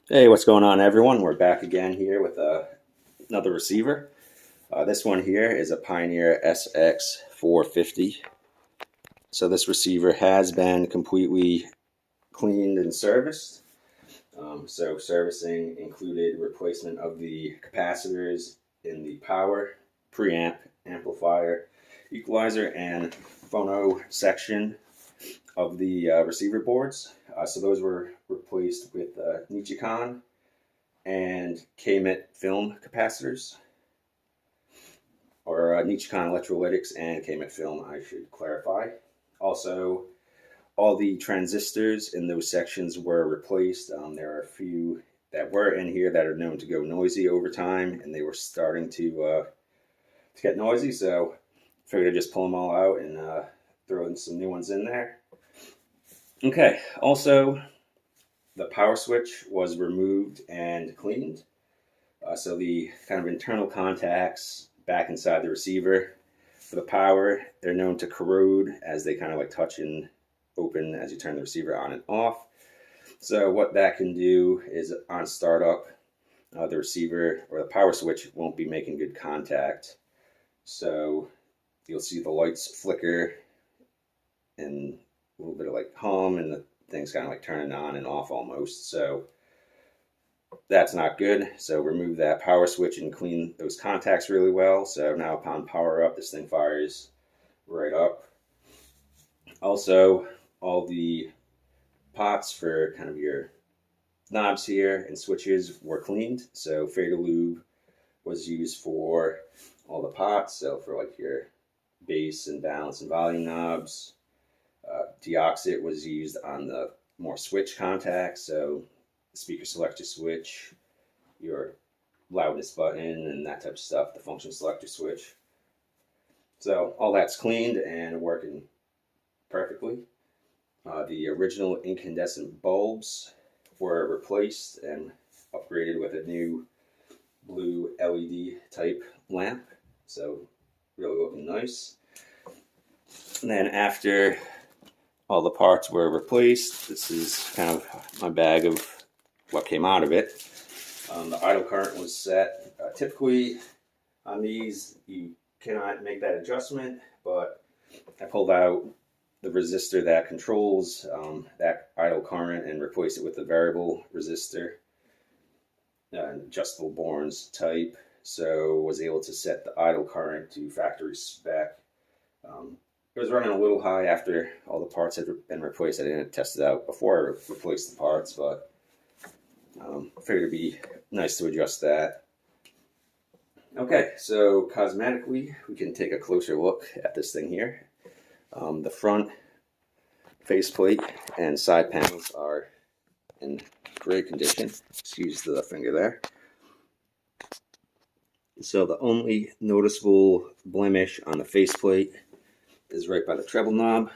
Hey, what's going on, everyone? We're back again here with another receiver. This one here is a Pioneer SX-450. So this receiver has been completely cleaned and serviced. So servicing included replacement of the capacitors in the power, preamp, amplifier, equalizer, and phono section of the receiver boards. So those were replaced with Nichicon and K-MIT film capacitors, or Nichicon electrolytics and K-MIT film, I should clarify. Also, all the transistors in those sections were replaced. There are a few that were in here that are known to go noisy over time, and they were starting to get noisy, so I figured I'd just pull them all out and throw in some new ones in there. Okay, also, the power switch was removed and cleaned. So the kind of internal contacts back inside the receiver for the power, they're known to corrode as they kind of like touch and open as you turn the receiver on and off. So what that can do is on startup, the receiver or the power switch won't be making good contact. So you'll see the lights flicker and a little bit of like hum, and the thing's kind of like turning on and off almost. So that's not good. So remove that power switch and clean those contacts really well. So now upon power up, this thing fires right up. Also, all the pots for kind of your knobs here and switches were cleaned. So Fader Lube was used for all the pots. So for like your bass and balance and volume knobs. Deoxit was used on the more switch contacts. So speaker selector switch, your loudness button, and that type of stuff, the function selector switch. So all that's cleaned and working perfectly. The original incandescent bulbs were replaced and upgraded with a new blue LED type lamp. So really looking nice. And then after all the parts were replaced, this is kind of my bag of what came out of it. The idle current was set. Typically on these, you cannot make that adjustment, but I pulled out the resistor that controls that idle current and replaced it with a variable resistor, adjustable Borns type. So was able to set the idle current to factory spec. It was running a little high after all the parts had been replaced. I didn't test it out before I replaced the parts, but figured it'd be nice to adjust that. Okay, so cosmetically, we can take a closer look at this thing here. The front faceplate and side panels are in great condition. Excuse the finger there. So the only noticeable blemish on the faceplate is right by the treble knob.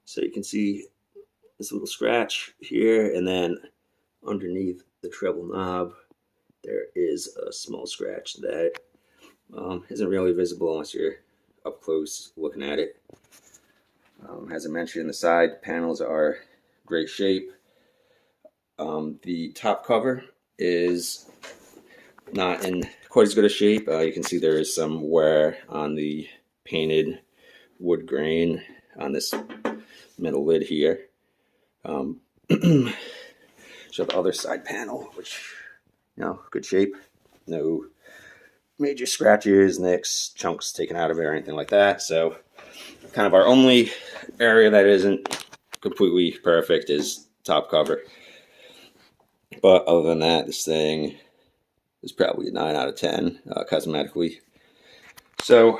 So you can see this little scratch here, and then underneath the treble knob there is a small scratch that isn't really visible unless you're up close looking at it. As I mentioned, the side panels are great shape. The top cover is not in quite as good a shape. You can see there is some wear on the painted wood grain on this metal lid here. Show the other side panel, which, good shape. No major scratches, nicks, chunks taken out of it or anything like that. So kind of our only area that isn't completely perfect is top cover. But other than that, this thing is probably a 9 out of 10 cosmetically. So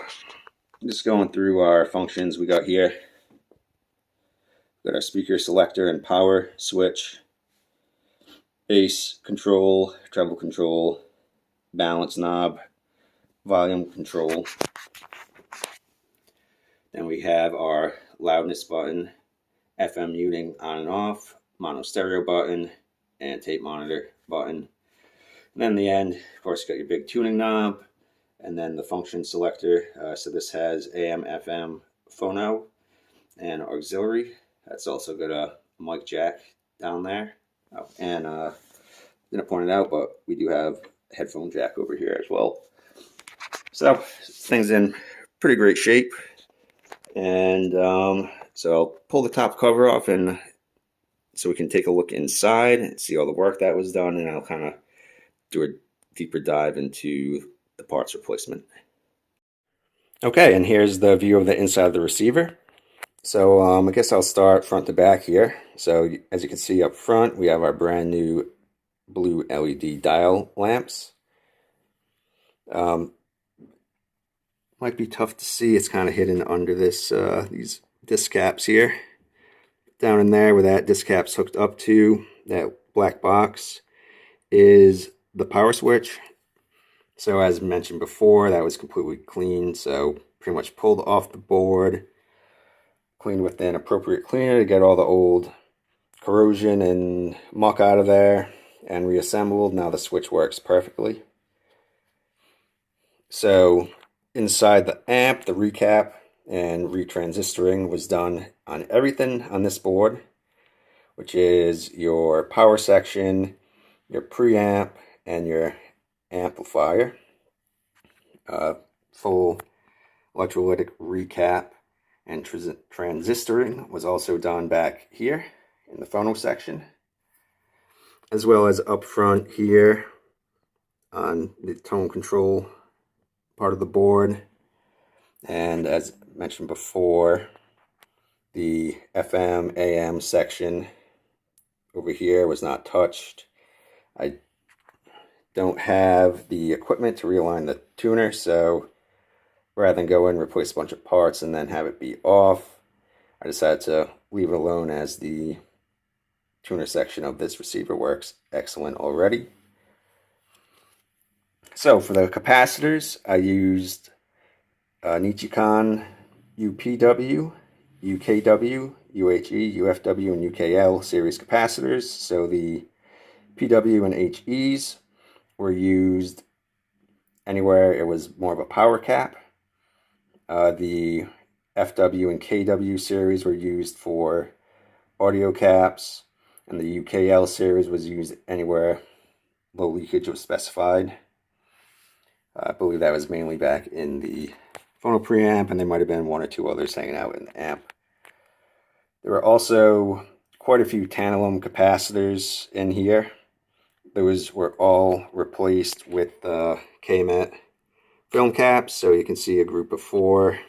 just going through our functions we got here. Got our speaker selector and power switch, bass control, treble control, balance knob, volume control. Then we have our loudness button, FM muting on and off, mono stereo button, and tape monitor button. And then in the end, of course, you got your big tuning knob, and then the function selector. So this has AM, FM, phono, and auxiliary. That's also got a mic jack down there. Oh, and didn't point it out, but we do have a headphone jack over here as well. So this thing's in pretty great shape. And so I'll pull the top cover off, and so we can take a look inside and see all the work that was done, and I'll kind of do a deeper dive into the parts replacement. Okay, and here's the view of the inside of the receiver. So I guess I'll start front to back here. So as you can see up front, we have our brand new blue LED dial lamps. Might be tough to see. It's kind of hidden under this these disc caps here. Down in there where that disc cap's hooked up to, that black box, is the power switch. So as mentioned before, that was completely clean. So pretty much pulled off the board, cleaned with an appropriate cleaner to get all the old corrosion and muck out of there, and reassembled. Now the switch works perfectly. So inside the amp, the recap and retransistoring was done on everything on this board, which is your power section, your preamp, and your amplifier. Full electrolytic recap and transistoring was also done back here in the phono section, as well as up front here on the tone control part of the board. And as mentioned before, the FM AM section over here was not touched. I don't have the equipment to realign the tuner, so rather than go in and replace a bunch of parts and then have it be off, I decided to leave it alone, as the tuner section of this receiver works excellent already. So for the capacitors, I used Nichicon UPW, UKW, UHE, UFW, and UKL series capacitors. So the PW and HEs were used anywhere it was more of a power cap. The FW and KW series were used for audio caps, and the UKL series was used anywhere low leakage was specified. I believe that was mainly back in the phono preamp, and there might have been one or two others hanging out in the amp. There were also quite a few tantalum capacitors in here. Those were all replaced with KMET film caps, so you can see a group of 4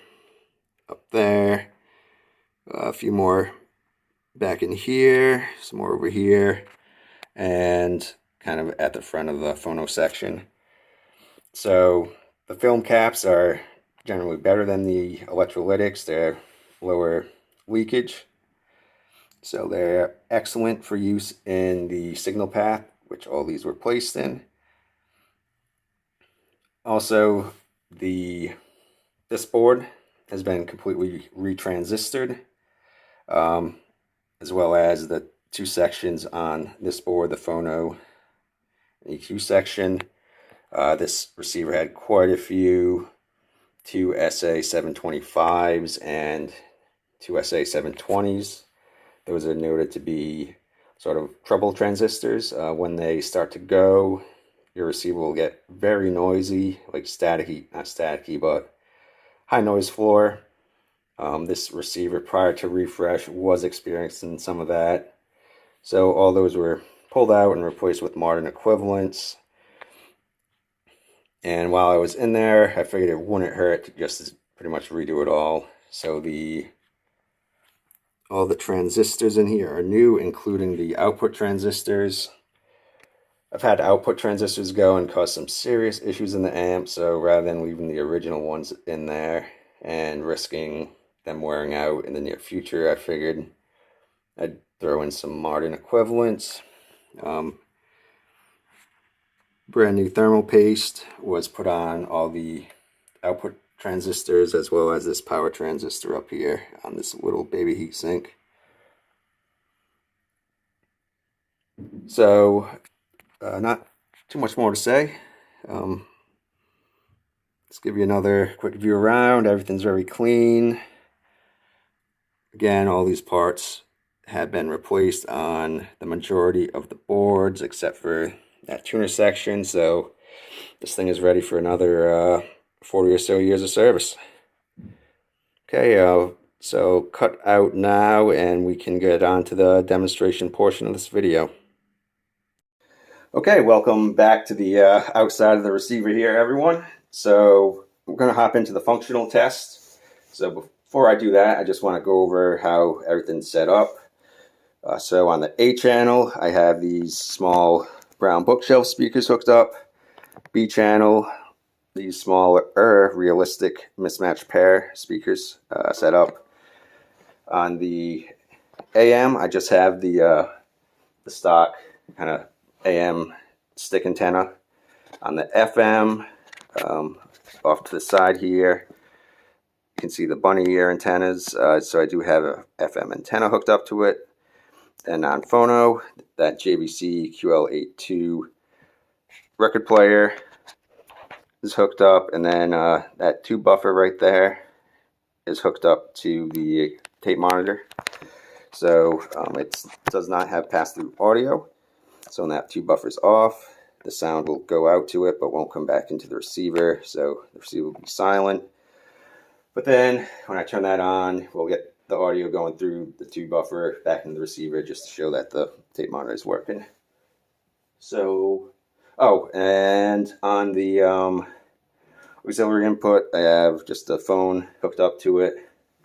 up there, a few more back in here, some more over here, and kind of at the front of the phono section. So the film caps are generally better than the electrolytics. They're lower leakage, so they're excellent for use in the signal path, which all these were placed in. Also, this board has been completely retransistored, as well as the 2 sections on this board, the phono and EQ section. This receiver had quite a few 2 SA725s and 2 SA720s. Those are noted to be sort of treble transistors. When they start to go, your receiver will get very noisy, like staticky, not staticky, but high noise floor. This receiver prior to refresh was experiencing some of that. So all those were pulled out and replaced with modern equivalents. And while I was in there, I figured it wouldn't hurt to just pretty much redo it all. So all the transistors in here are new, including the output transistors. I've had output transistors go and cause some serious issues in the amp, so rather than leaving the original ones in there and risking them wearing out in the near future, I figured I'd throw in some modern equivalents. Brand new thermal paste was put on all the output transistors, as well as this power transistor up here on this little baby heatsink. So not too much more to say. Let's give you another quick view around. Everything's very clean. Again, all these parts have been replaced on the majority of the boards, except for that tuner section. So this thing is ready for another 40 or so years of service. Okay, so cut out now and we can get on to the demonstration portion of this video. Okay, welcome back to the outside of the receiver here, everyone. So we're going to hop into the functional test. So before I do that, I just want to go over how everything's set up. So on the A channel, I have these small brown bookshelf speakers hooked up. B channel, these smaller realistic mismatched pair speakers set up. On the AM, I just have the stock kind of AM stick antenna. On the FM, off to the side here, you can see the bunny ear antennas. So I do have a FM antenna hooked up to it. And on phono, that JVC QL82 record player is hooked up, and then that tube buffer right there is hooked up to the tape monitor. So it does not have pass-through audio. So when that tube buffer is off, the sound will go out to it but won't come back into the receiver, so the receiver will be silent. But then when I turn that on, we'll get the audio going through the tube buffer back into the receiver just to show that the tape monitor is working. So, oh, and on the auxiliary input, I have just a phone hooked up to it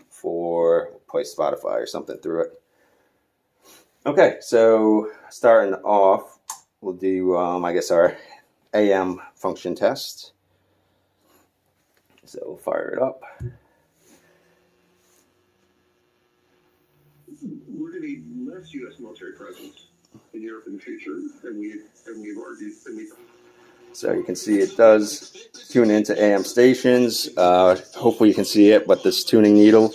for play Spotify or something through it. Okay, so starting off, we'll do, I guess, our AM function test. So we'll fire it up. We're going to need less U.S. military presence in Europe in the future, and we've argued. So you can see it does tune into AM stations. Hopefully you can see it, but this tuning needle,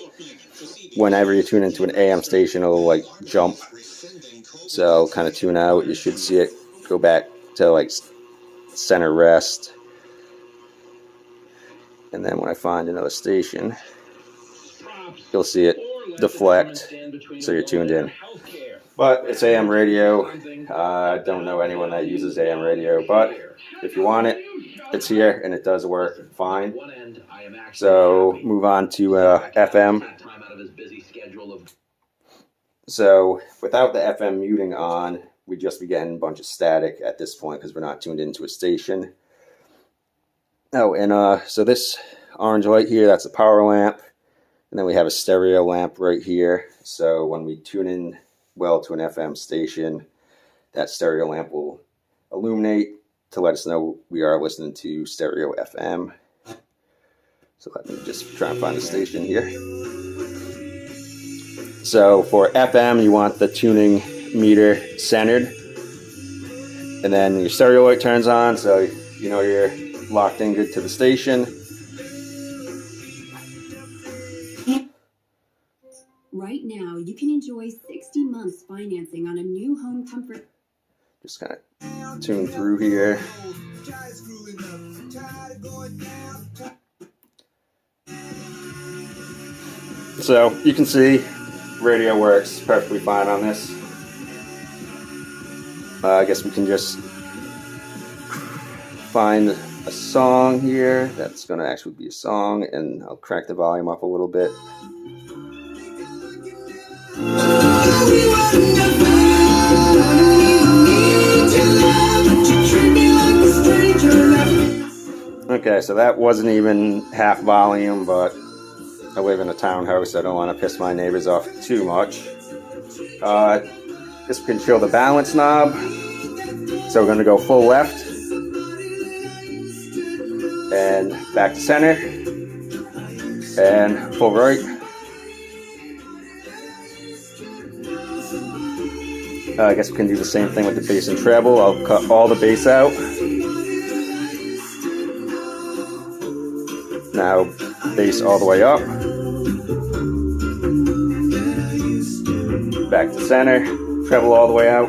whenever you tune into an AM station, it'll like jump. So kind of tune out. You should see it go back to like center rest. And then when I find another station, you'll see it deflect. So you're tuned in. But it's AM radio. I don't know anyone that uses AM radio, but if you want it, it's here and it does work fine. So move on to FM. So without the FM muting on, we'd just be getting a bunch of static at this point because we're not tuned into a station. Oh, and so this orange light here, that's a power lamp. And then we have a stereo lamp right here. So when we tune in well to an FM station, that stereo lamp will illuminate to let us know we are listening to stereo FM. So let me just try and find a station here. So for FM, you want the tuning meter centered. And then your stereo light turns on, so you know you're locked in good to the station. Right now, you can enjoy 60 months financing on a new home comfort. Just kind of tune through here. So you can see radio works perfectly fine on this. I guess we can just find a song here that's going to actually be a song, and I'll crank the volume up a little bit. Okay, so that wasn't even half volume, but I live in a townhouse, so I don't want to piss my neighbors off too much. This can show the balance knob. So we're going to go full left and back to center and full right. I guess we can do the same thing with the bass and treble. I'll cut all the bass out. Now bass all the way up. Back to center. Treble all the way out.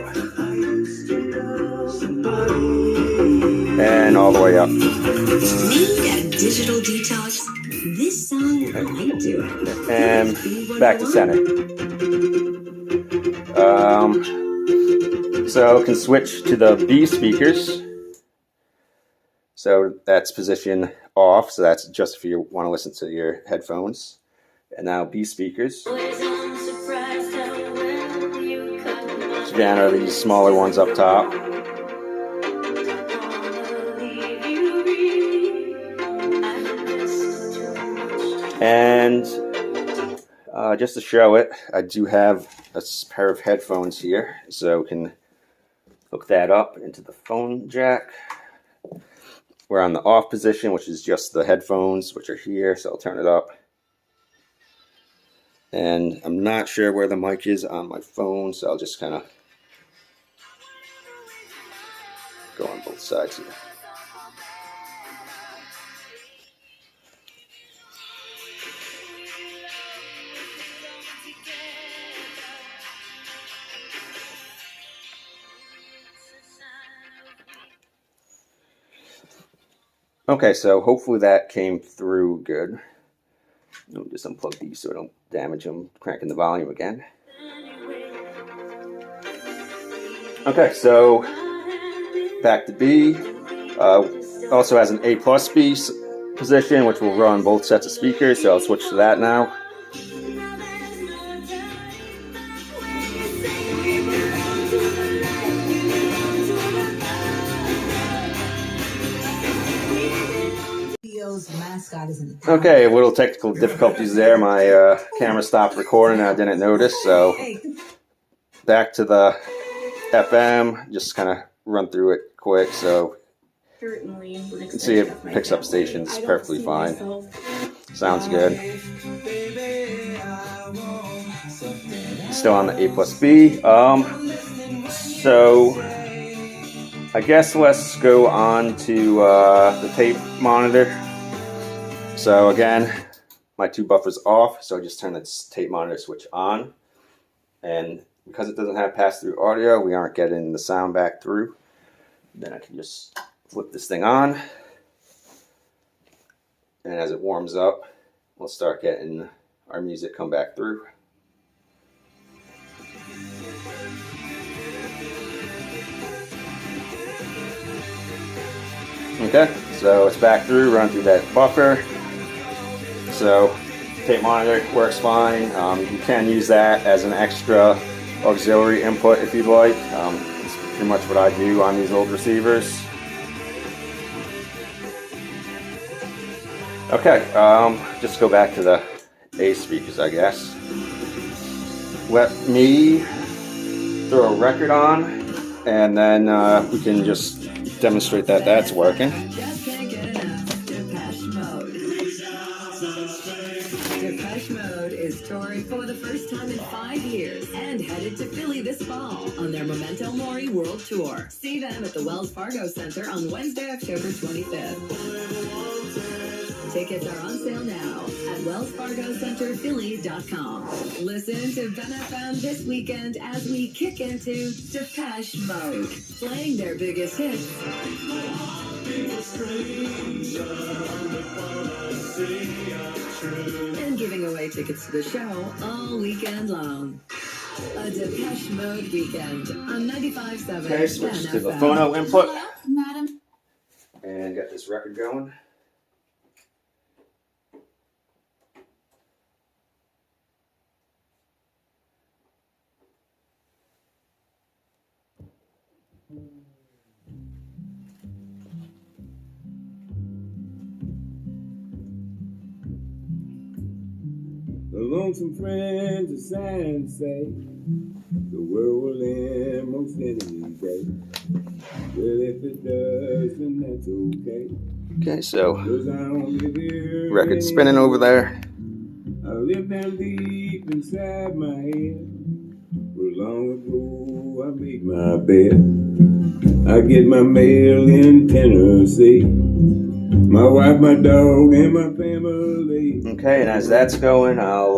And all the way up. Need a digital detox? This song might do it. And back to center. So I can switch to the B speakers. So that's position off. So that's just if you want to listen to your headphones. And now B speakers. So again, are these smaller ones up top. And just to show it, I do have a pair of headphones here, so we can hook that up into the phone jack. We're on the off position, which is just the headphones, which are here, so I'll turn it up. And I'm not sure where the mic is on my phone, so I'll just kind of go on both sides here. Okay, so hopefully that came through good. Let me just unplug these so I don't damage them, cranking the volume again. Okay, so back to B. Also has an A plus B position, which will run both sets of speakers, so I'll switch to that now. Okay, a little technical difficulties there. My camera stopped recording and I didn't notice, so back to the FM, just kind of run through it quick so you can see it picks up stations perfectly fine. Sounds good. Still on the A plus B. So I guess let's go on to the tape monitor. So again, my two buffers off, so I just turn the tape monitor switch on. And because it doesn't have pass-through audio, we aren't getting the sound back through. Then I can just flip this thing on. And as it warms up, we'll start getting our music come back through. Okay, so it's back through, run through that buffer. So tape monitor works fine. You can use that as an extra auxiliary input if you'd like. It's pretty much what I do on these old receivers. Okay, just go back to the A speakers, I guess. Let me throw a record on, and then we can just demonstrate that that's working. Touring for the first time in 5 years and headed to Philly this fall on their Memento Mori World Tour. See them at the Wells Fargo Center on Wednesday, October 25th. Tickets are on sale now at wellsfargocenterphilly.com. Listen to Ben FM this weekend as we kick into Depeche Mode, playing their biggest hits. And giving away tickets to the show all weekend long. A Depeche Mode weekend on 95.7. Okay, switch to the phono input. And get this record going. The lonesome friends of science say the world will end most any day. Well, if it does, then that's okay. Okay, so 'Cause I don't live here record spinning over there. I live down deep inside my head. Where long ago I made my bed. I get my mail in Tennessee. My wife, my dog, and my family. Okay, and as that's going, I'll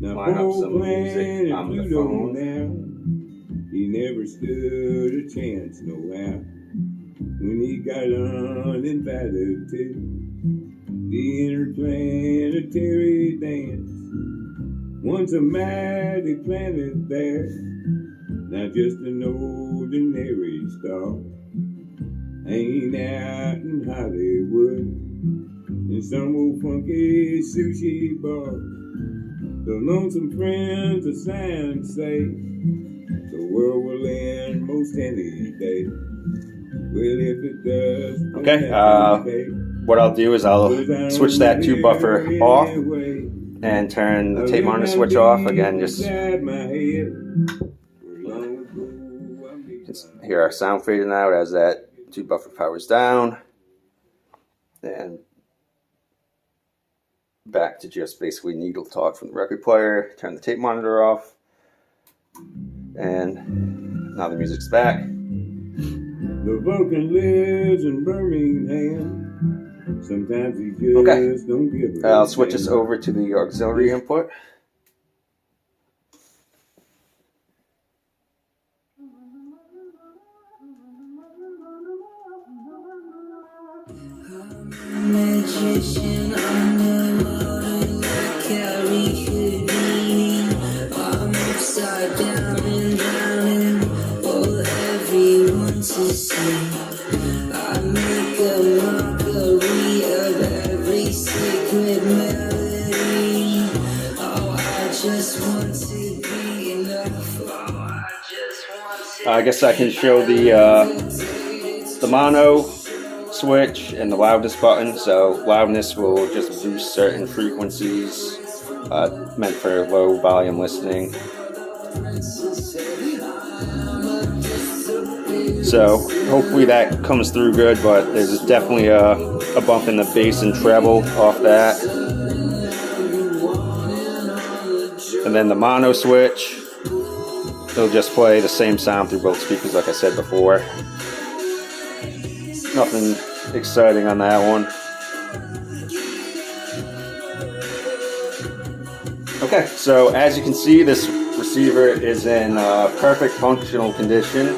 line up some music on the phone. Now, he never stood a chance, no how. When he got uninvited to the interplanetary dance. Once a mighty planet there. not just an ordinary star. Ain't out in Hollywood in some old funky sushi bar. The lonesome friends of science say the world will end most any day. Well, if it does, Okay, what I'll do is I'll switch that tube buffer off and turn the tape monitor switch off. Again, just hear our sound fading out as that tube buffer powers down. And back to just basically needle talk from the record player. Turn the tape monitor off. And now the music's back. The Vulcan lives in Birmingham. Sometimes he just don't give a I'll switch this over to the auxiliary input. Magician underwater like Harry Houdini. I'm upside down and drowning for everyone to see. I make a mockery of every sacred melody. Oh, I just want to be enough. Oh, I just want to I guess I can show the mono switch and the loudness button. So loudness will just boost certain frequencies meant for low volume listening. So hopefully that comes through good, but there's definitely a bump in the bass and treble off that. And then the mono switch, it'll just play the same sound through both speakers like I said before. Nothing exciting on that one. Okay, so as you can see, this receiver is in perfect functional condition.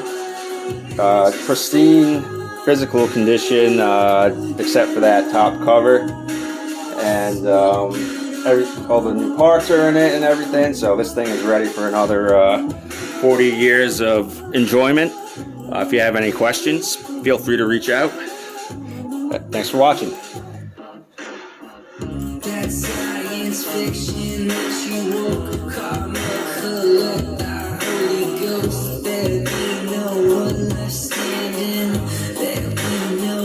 Pristine physical condition, except for that top cover. And all the new parts are in it and everything. So this thing is ready for another 40 years of enjoyment. If you have any questions, feel free to reach out. Thanks for watching. that science fiction that you woke, karma collect.